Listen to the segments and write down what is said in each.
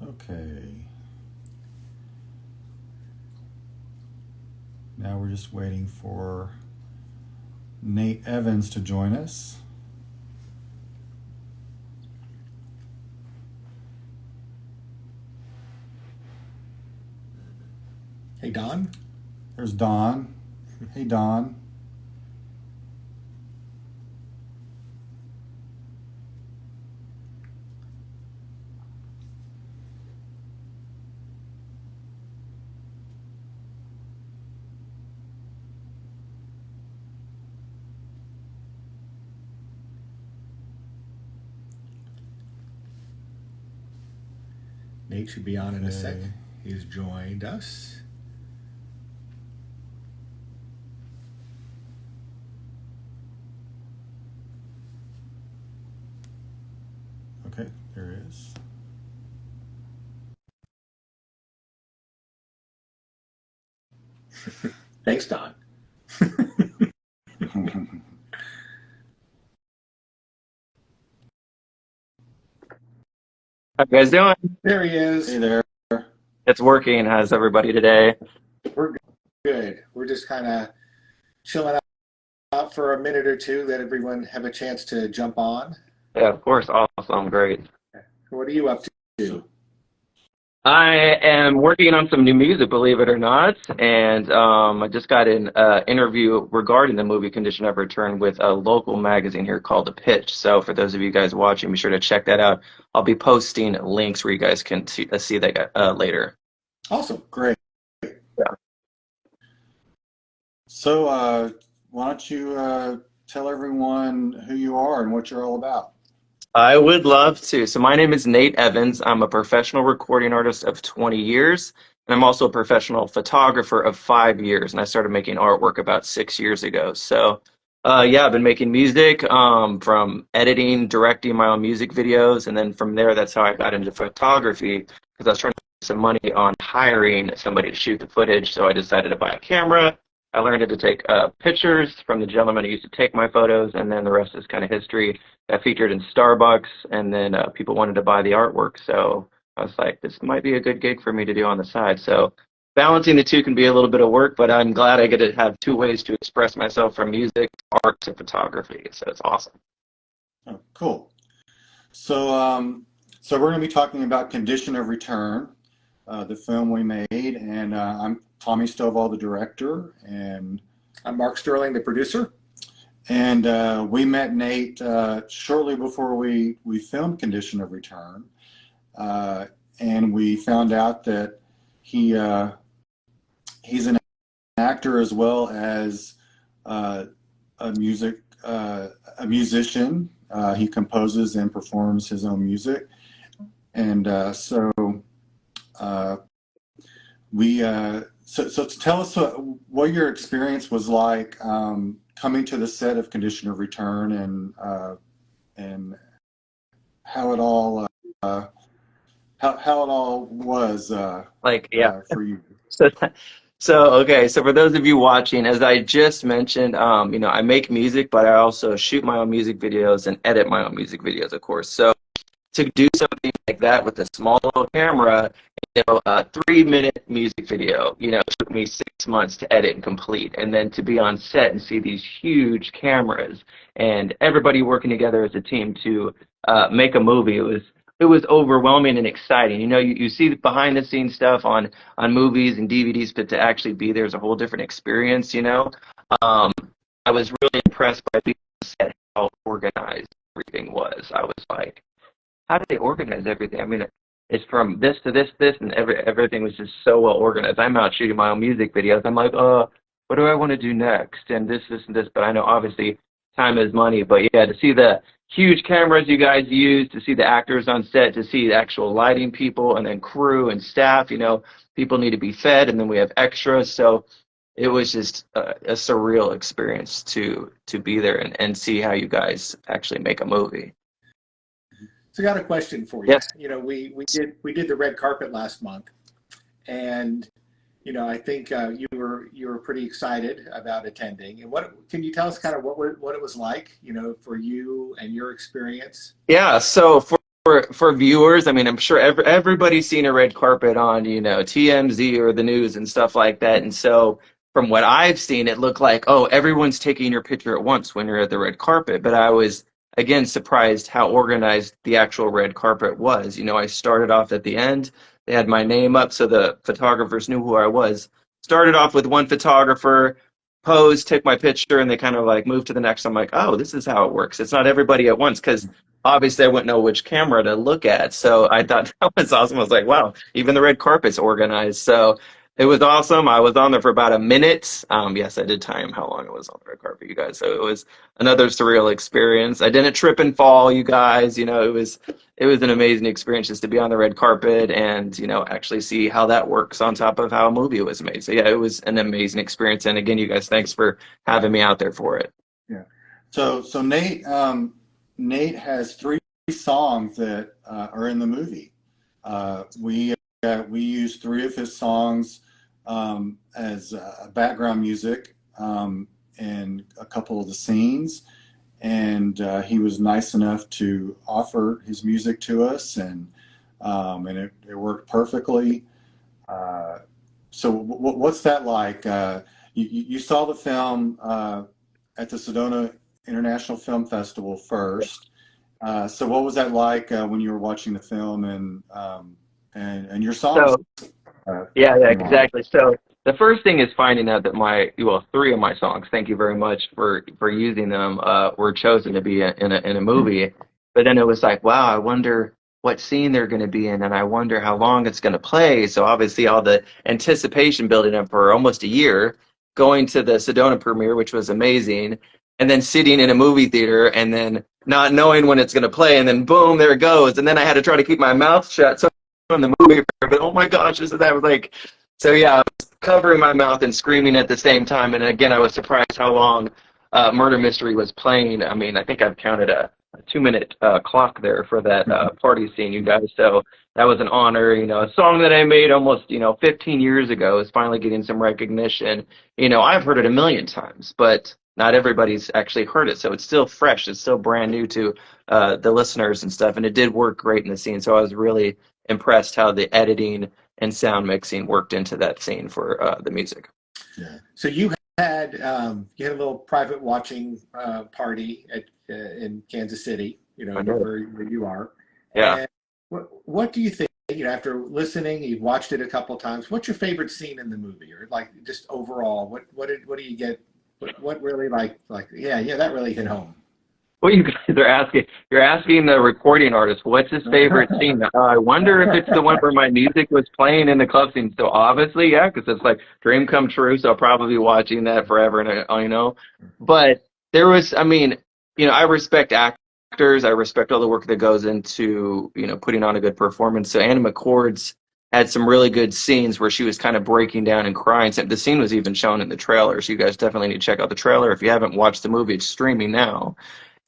Okay. Now we're just waiting for Nate Evans to join us. Hey, Don. There's Don. Hey, Don. Nate should be on in a sec. Okay. He's joined us. Okay, there he is. Thanks, Don. How you guys doing? There he Hey is. there. It's working. How's everybody today? We're good. We're just kind of chilling out for a minute or two, let everyone have a chance to jump on. Yeah, of course. Awesome. Great. What are you up to? So, I am working on some new music, believe it or not, and I just got an interview regarding the movie Condition of Return with a local magazine here called The Pitch. So for those of you guys watching, be sure to check that out. I'll be posting links where you guys can see that later. Awesome. great. Yeah. So, why don't you tell everyone who you are and what you're all about? I would love to. So my name is Nate Evans. I'm a professional recording artist of 20 years, and I'm also a professional photographer of 5 years. And I started making artwork about 6 years ago. So, yeah, I've been making music from editing, directing my own music videos, and then from there, that's how I got into photography because I was trying to save some money on hiring somebody to shoot the footage. So I decided to buy a camera. I learned how to take pictures from the gentleman who used to take my photos, and then the rest is kind of history. Got featured in Starbucks, and then people wanted to buy the artwork. So I was like, this might be a good gig for me to do on the side. So balancing the two can be a little bit of work, but I'm glad I get to have two ways to express myself from music, art to photography. So it's awesome. Oh, cool. So, so we're going to be talking about Condition of Return, the film we made, and I'm Tommy Stovall, the director, and I'm Mark Sterling, the producer. we met Nate shortly before we filmed Condition of Return, uh, and we found out that he he's an actor as well as uh, a music a musician. He composes and performs his own music, and uh, so tell us what your experience was like coming to the set of Condition of Return and how it all how it all was Like, yeah. for you. So, okay. So for those of you watching, as I just mentioned, I make music, but I also shoot my own music videos and edit my own music videos, of course. So to do something like that with a small little camera, a 3 minute music video, took me 6 months to edit and complete. And then to be on set and see these huge cameras and everybody working together as a team to make a movie, it was overwhelming and exciting. You see the behind the scenes stuff on movies and DVDs, but to actually be there is a whole different experience. Um, I was really impressed by being on set, how organized everything was. I was like, how did they organize everything? I mean, it's from this to this, and everything was just so well organized. I'm out shooting my own music videos. I'm like, what do I want to do next? And this, and this. But I know obviously time is money. But yeah, to see the huge cameras you guys use, to see the actors on set, to see the actual lighting people, and then crew and staff. People need to be fed, and then we have extras. So it was just a surreal experience to be there and see how you guys actually make a movie. So I got a question for you. Yes. We did the red carpet last month, and I think you were pretty excited about attending. And what can you tell us kind of what it was like, for you and your experience? Yeah, so for for viewers, I mean, I'm sure everybody's seen a red carpet on, TMZ or the news and stuff like that. And so from what I've seen, it looked like, oh, everyone's taking your picture at once when you're at the red carpet. But I was, again, surprised how organized the actual red carpet was. I started off at the end. They had my name up so the photographers knew who I was. Started off with one photographer, posed, took my picture, and they kind of like moved to the next. I'm like, oh, this is how it works. It's not everybody at once because obviously I wouldn't know which camera to look at. So I thought that was awesome. I was like, wow, even the red carpet's organized. So it was awesome. I was on there for about a minute. Yes, I did time how long it was on the red carpet, you guys. So it was another surreal experience. I didn't trip and fall, you guys. It was an amazing experience just to be on the red carpet and, actually see how that works on top of how a movie was made. So yeah, it was an amazing experience. And again, you guys, thanks for having me out there for it. Yeah. So Nate has 3 songs that are in the movie. We used 3 of his songs as background music in a couple of the scenes, and he was nice enough to offer his music to us, and it worked perfectly. So what's that like? You saw the film at the Sedona International Film Festival first. So what was that like when you were watching the film and your songs? So, yeah, exactly. So the first thing is finding out that 3 of my songs, thank you very much for using them, were chosen to be in a movie. But then it was like, wow, I wonder what scene they're going to be in, and I wonder how long it's going to play. So obviously all the anticipation building up for almost a year, going to the Sedona premiere, which was amazing, and then sitting in a movie theater and then not knowing when it's going to play, and then boom, there it goes. And then I had to try to keep my mouth shut. So from the movie, but oh my gosh, this is that. I was like, so yeah, I was covering my mouth and screaming at the same time. And again, I was surprised how long Murder Mystery was playing. I mean, I think I've counted a 2-minute clock there for that party scene, you guys. So that was an honor. A song that I made almost 15 years ago is finally getting some recognition. I've heard it a million times, but not everybody's actually heard it. So it's still fresh. It's still brand new to the listeners and stuff. And it did work great in the scene. So I was really impressed how the editing and sound mixing worked into that scene for the music. Yeah. So you had a little private watching party in Kansas City, where you are. Yeah. And what do you think? After listening, you've watched it a couple of times. What's your favorite scene in the movie, or like just overall? What do you get? What really like? Yeah, that really hit home. Well, you guys are asking. You're asking the recording artist, what's his favorite scene? I wonder if it's the one where my music was playing in the club scene. So obviously, yeah, because it's like dream come true. So I'll probably be watching that forever, and But there was, I respect actors. I respect all the work that goes into putting on a good performance. So Anna McCord's had some really good scenes where she was kind of breaking down and crying. So the scene was even shown in the trailer. So you guys definitely need to check out the trailer. If you haven't watched the movie, it's streaming now.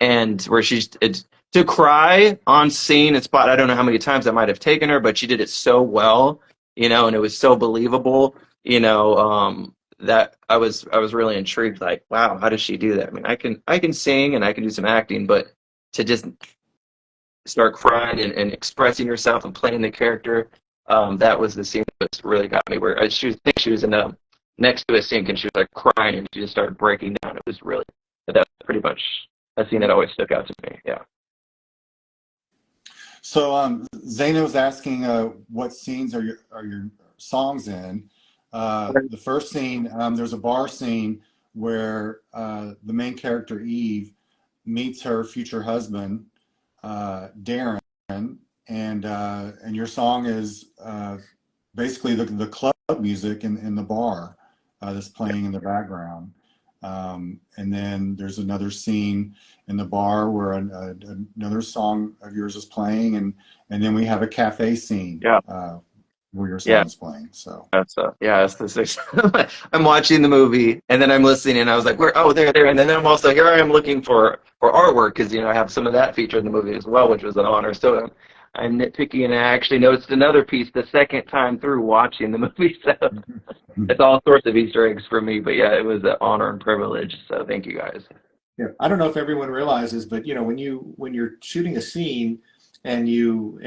And where it's to cry on scene and spot. I don't know how many times that might have taken her, but she did it so well, and it was so believable, that I was really intrigued. Like, wow, how does she do that? I mean, I can sing and I can do some acting, but to just start crying and expressing yourself and playing the character, that was the scene that really got me. Where she was in next to a sink and she was like crying and she just started breaking down. It was really that's pretty much a scene that always stuck out to me. Yeah. So Zaino's asking what scenes are your songs in. The first scene, there's a bar scene where the main character Eve meets her future husband Darren, and your song is basically the club music in the bar that's playing in the background. And then there's another scene in the bar where another song of yours is playing, and then we have a cafe scene where your song is playing. So that's that's the six. I'm watching the movie and then I'm listening and I was like, where? Oh, there. And then I'm also here. I am looking for artwork because I have some of that featured in the movie as well, which was an honor. So I'm nitpicky, and I actually noticed another piece the second time through watching the movie. So it's all sorts of Easter eggs for me. But yeah, it was an honor and privilege. So thank you guys. Yeah, I don't know if everyone realizes, but when you're shooting a scene, and you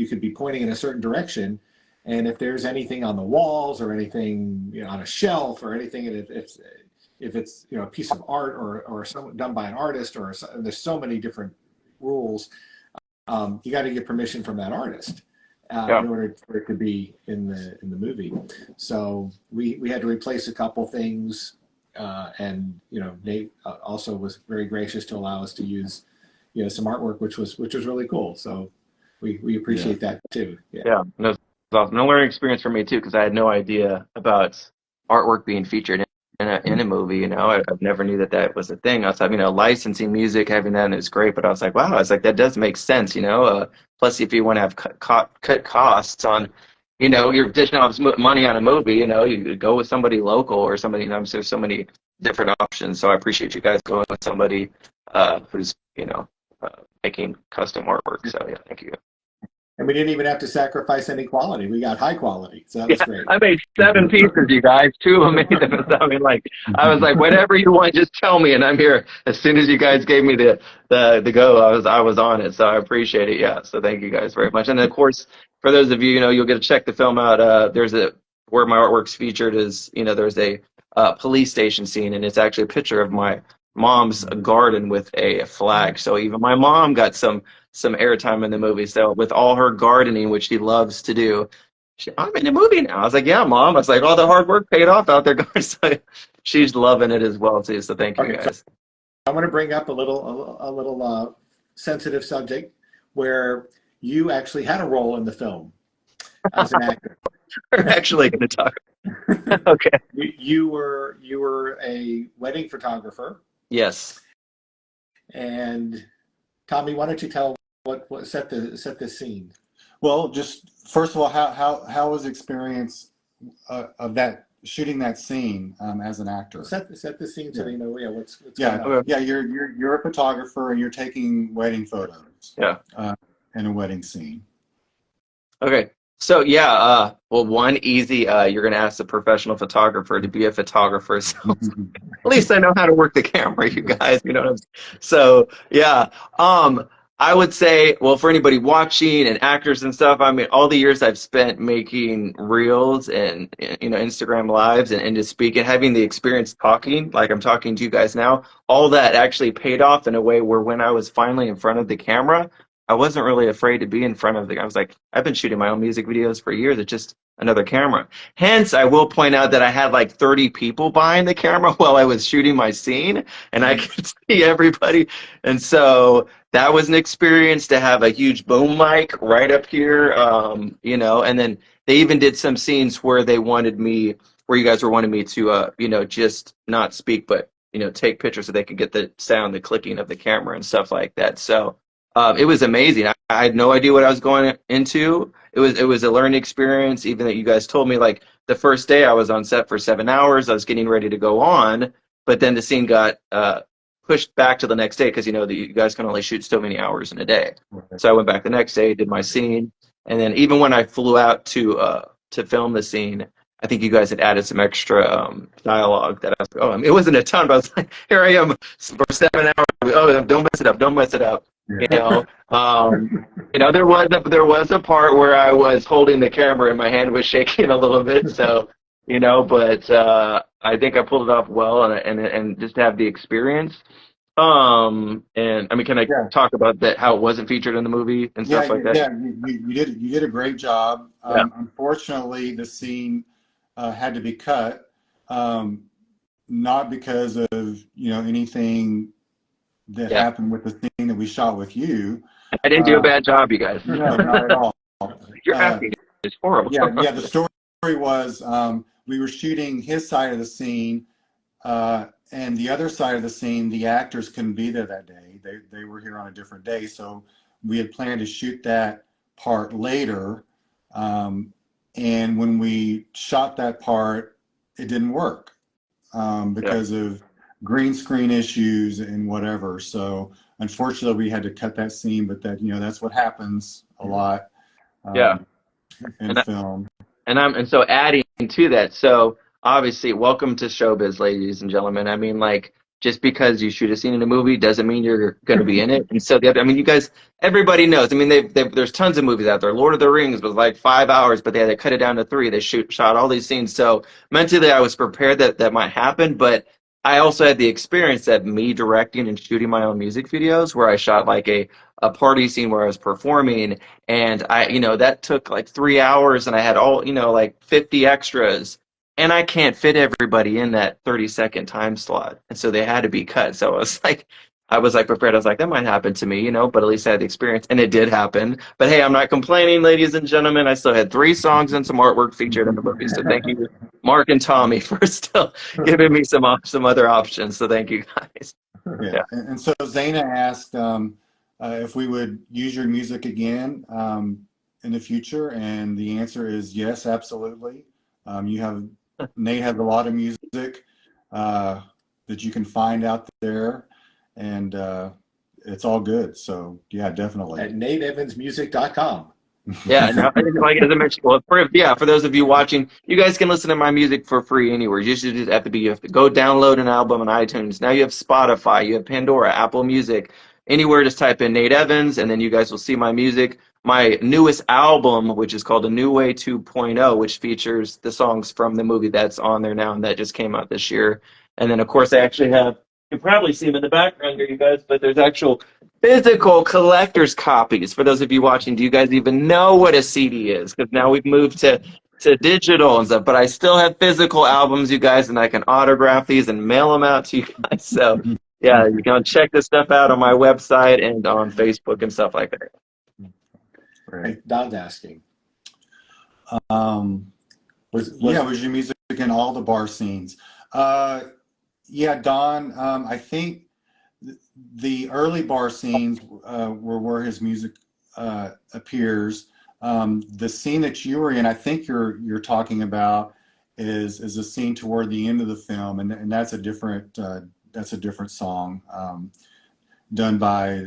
could be pointing in a certain direction, and if there's anything on the walls or anything on a shelf or anything, and if it's a piece of art or some done by an artist, there's so many different rules. You got to get permission from that artist in order for it to be in the movie. So we had to replace a couple things, and Nate also was very gracious to allow us to use some artwork, which was really cool. So we appreciate that too. Yeah, no, it's awesome. A learning experience for me too, because I had no idea about artwork being featured in a movie. I've never knew that was a thing. I was like, licensing music, having that is great, but I was like, wow, I was like, that does make sense. Plus, if you want to have cut costs on, you're dishing out money on a movie, you go with somebody local or somebody. There's so many different options. So I appreciate you guys going with somebody who's making custom artwork. So yeah, thank you. And we didn't even have to sacrifice any quality. We got high quality, so that was great. I made 7 pieces, you guys. 2 of them made them. I was like, whatever you want, just tell me, and I'm here. As soon as you guys gave me the go, I was on it. So I appreciate it. Yeah. So thank you guys very much. And of course, for those of you, you'll get to check the film out. Where my artwork's featured is, there's a police station scene, and it's actually a picture of my mom's garden with a flag. So even my mom got some airtime in the movie. So with all her gardening, which she loves to do, I'm in the movie now. I was like, yeah, Mom. I was like, all the hard work paid off out there, guys. So she's loving it as well too. So thank you, guys. So I want to bring up a little sensitive subject where you actually had a role in the film as an actor. We're actually going to talk. Okay. You were a wedding photographer. Yes. And Tommy, why don't you tell what set the scene? Well, just first of all, how was the experience of that shooting that scene as an actor? Set the scene so they know what's going on. Yeah, you're a photographer and you're taking wedding photos. Yeah. In a wedding scene. Okay. So yeah, well, one easy, you're going to ask a professional photographer to be a photographer. So at least I know how to work the camera, you guys, you know what I'm saying? So yeah, I would say, well, for anybody watching and actors and stuff, I mean, all the years I've spent making reels and Instagram lives and just speaking, having the experience talking, like I'm talking to you guys now, all that actually paid off in a way where when I was finally in front of the camera, I wasn't really afraid to be in front of I was like, I've been shooting my own music videos for years. It's just another camera. Hence, I will point out that I had like 30 people behind the camera while I was shooting my scene, and I could see everybody. And so that was an experience to have a huge boom mic right up here, and then they even did some scenes where you guys were wanting me to, just not speak, but, take pictures so they could get the sound, the clicking of the camera and stuff like that. So it was amazing. I had no idea what I was going into. It was a learning experience, even that you guys told me, like, the first day I was on set for 7 hours. I was getting ready to go on, but then the scene got pushed back to the next day because, you guys can only shoot so many hours in a day. Right. So I went back the next day, did my scene, and then even when I flew out to film the scene, I think you guys had added some extra dialogue that I was, it wasn't a ton, but I was like, here I am for 7 hours. Oh, don't mess it up. Yeah. There was a part where I was holding the camera and my hand was shaking a little bit. So, but I think I pulled it off well, and just to have the experience. And I mean, can I talk about that? How it wasn't featured in the movie and stuff like that? Yeah, you did a great job. Unfortunately, the scene had to be cut, not because of anything that happened with the scene that we shot with you. I didn't do a bad job, you guys. No, not at all. You're happy. It's horrible. Yeah. The story was we were shooting his side of the scene, and the other side of the scene, the actors couldn't be there that day. They were here on a different day, so we had planned to shoot that part later. And when we shot that part, it didn't work because of green screen issues and whatever. So unfortunately we had to cut that scene, but that's what happens a lot in film. And so adding to that, so obviously welcome to showbiz, ladies and gentlemen. I mean, like, just because you shoot a scene in a movie doesn't mean you're going to be in it. And so I mean, you guys, everybody knows. I mean, there's tons of movies out there. Lord of the Rings was like 5 hours, but they had to cut it down to 3. They shot all these scenes. So mentally, I was prepared that that might happen, but I also had the experience that me directing and shooting my own music videos, where I shot like a party scene where I was performing, and that took like 3 hours, and I had all like 50 extras, and I can't fit everybody in that 30-second time slot, and so they had to be cut. So I was like prepared. I was like, that might happen to me, but at least I had the experience, and it did happen. But hey, I'm not complaining, ladies and gentlemen. I still had 3 songs and some artwork featured in the movie. So thank you, Mark and Tommy, for still giving me some other options. So thank you guys. Yeah. Yeah. And so Zaina asked if we would use your music again in the future, and the answer is yes, absolutely. Nate has a lot of music that you can find out there, and it's all good. So yeah, definitely. At nateevansmusic.com. Yeah, no, like as I mentioned, well, for those of you watching, you guys can listen to my music for free anywhere. You have to go download an album on iTunes. Now you have Spotify, you have Pandora, Apple Music, anywhere. Just type in Nate Evans, and then you guys will see my music. My newest album, which is called A New Way 2.0, which features the songs from the movie that's on there now, and that just came out this year. And then, of course, I actually have, you can probably see them in the background here, you guys, but there's actual physical collector's copies. For those of you watching, do you guys even know what a CD is? Because now we've moved to digital and stuff, but I still have physical albums, you guys, and I can autograph these and mail them out to you guys. So, yeah, you can check this stuff out on my website and on Facebook and stuff like that. Right. Don's asking. Was your music in all the bar scenes? Yeah, Don, I think the early bar scenes were where his music appears. The scene that you were in, I think you're talking about, is a scene toward the end of the film, and that's a different song done by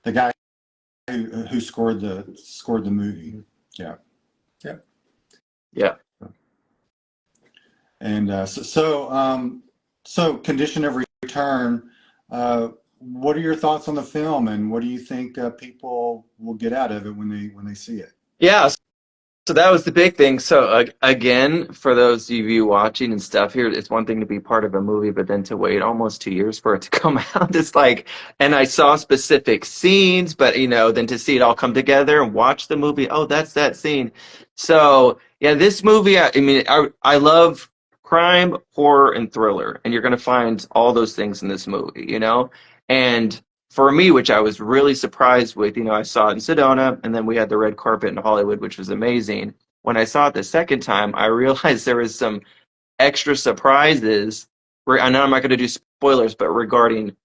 the guy who scored the movie. Yeah. Yeah. Yeah. And so Condition of Return, what are your thoughts on the film, and what do you think people will get out of it when they see it? Yeah, so that was the big thing. So again, for those of you watching and stuff here, it's one thing to be part of a movie, but then to wait almost 2 years for it to come out, it's like, and I saw specific scenes, but then to see it all come together and watch the movie, oh, that's that scene. So yeah, this movie, I mean, I love crime, horror, and thriller, and you're going to find all those things in this movie, and for me, which I was really surprised with, I saw it in Sedona, and then we had the red carpet in Hollywood, which was amazing. When I saw it the second time, I realized there was some extra surprises. I know I'm not going to do spoilers, but regarding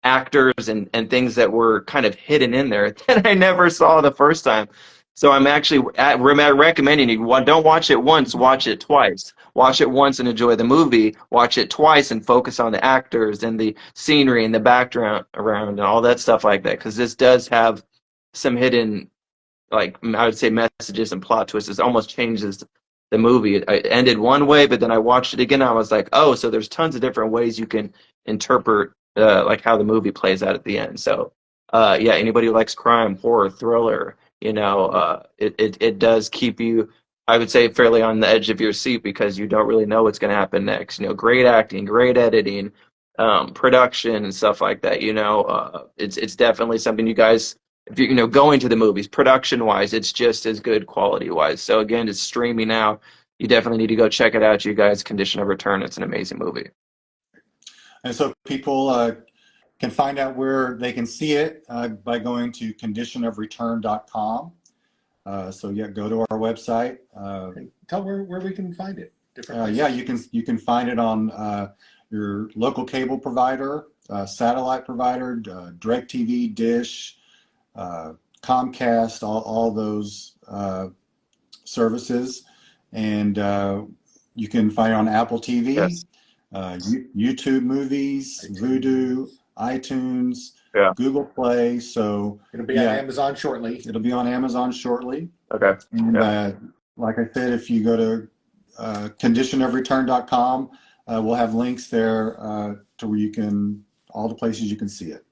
actors and things that were kind of hidden in there that I never saw the first time. So I'm actually recommending you, don't watch it once, watch it twice. Watch it once and enjoy the movie. Watch it twice and focus on the actors and the scenery and the background around and all that stuff like that. Because this does have some hidden, like I would say, messages and plot twists. It almost changes the movie. It ended one way, but then I watched it again. And I was like, oh, so there's tons of different ways you can interpret like how the movie plays out at the end. So yeah, anybody who likes crime, horror, thriller, it does keep you, I would say, fairly on the edge of your seat, because you don't really know what's going to happen next. Great acting, great editing, production and stuff like that. It's definitely something you guys, if you going to the movies, production wise, it's just as good quality wise. So again, it's streaming now. You definitely need to go check it out, you guys. Condition of Return. It's an amazing movie. And so people can find out where they can see it by going to conditionofreturn.com. So yeah, go to our website. Tell where we can find it. Yeah, you can find it on your local cable provider, satellite provider, DirecTV, Dish, Comcast, all those services, and you can find it on Apple TV, Yes. YouTube Movies, Vudu, iTunes, Yeah. Google Play. So it'll be on Amazon shortly. It'll be on Amazon shortly. Okay. And like I said, if you go to conditionofreturn.com, we'll have links there to where you can, all the places you can see it.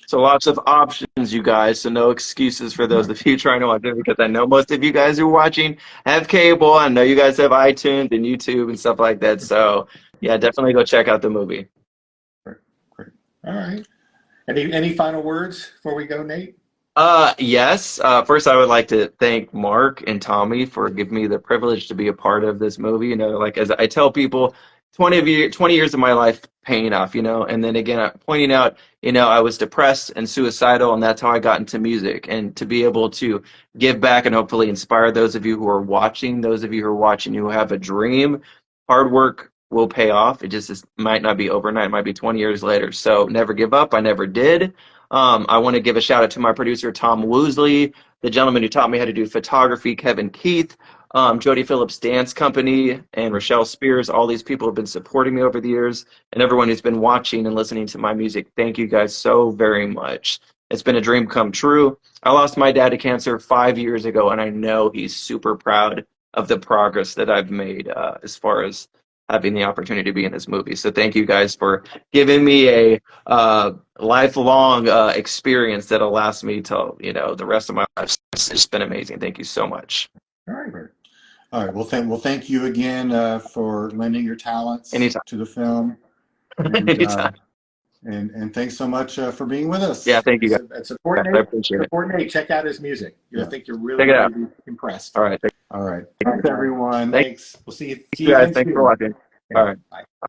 So lots of options, you guys. So no excuses for those of you trying to watch it, because I know most of you guys who are watching have cable. I know you guys have iTunes and YouTube and stuff like that. So yeah, definitely go check out the movie. Great. Great. All right. Any final words before we go, Nate? Yes. First, I would like to thank Mark and Tommy for giving me the privilege to be a part of this movie. You know, like as I tell people, 20 years of my life paying off, you know, and then again, pointing out, you know, I was depressed and suicidal, and that's how I got into music. And to be able to give back and hopefully inspire those of you who are watching, who have a dream, hard work will pay off. It just might not be overnight, it might be 20 years later. So never give up. I never did. I want to give a shout out to my producer, Tom Woosley, the gentleman who taught me how to do photography, Kevin Keith, Jody Phillips Dance Company, and Rochelle Spears. All these people have been supporting me over the years, and everyone who's been watching and listening to my music. Thank you guys so very much. It's been a dream come true. I lost my dad to cancer 5 years ago, and I know he's super proud of the progress that I've made as far as having the opportunity to be in this movie. So thank you guys for giving me a lifelong experience that'll last me till, you know, the rest of my life. It's been amazing. Thank you so much. All right, Bert. All right. Well, thank you again for lending your talents Anytime. to the film. And, Anytime. And thanks so much for being with us. Yeah, thank you guys. And support I Nate. appreciate it. Support Nate. Check out his music. I think you're really, Check it out. really impressed. All right. All right. Thanks, everyone. Thank Thanks. We'll see you you guys. again Thanks soon. for watching. All right. Bye.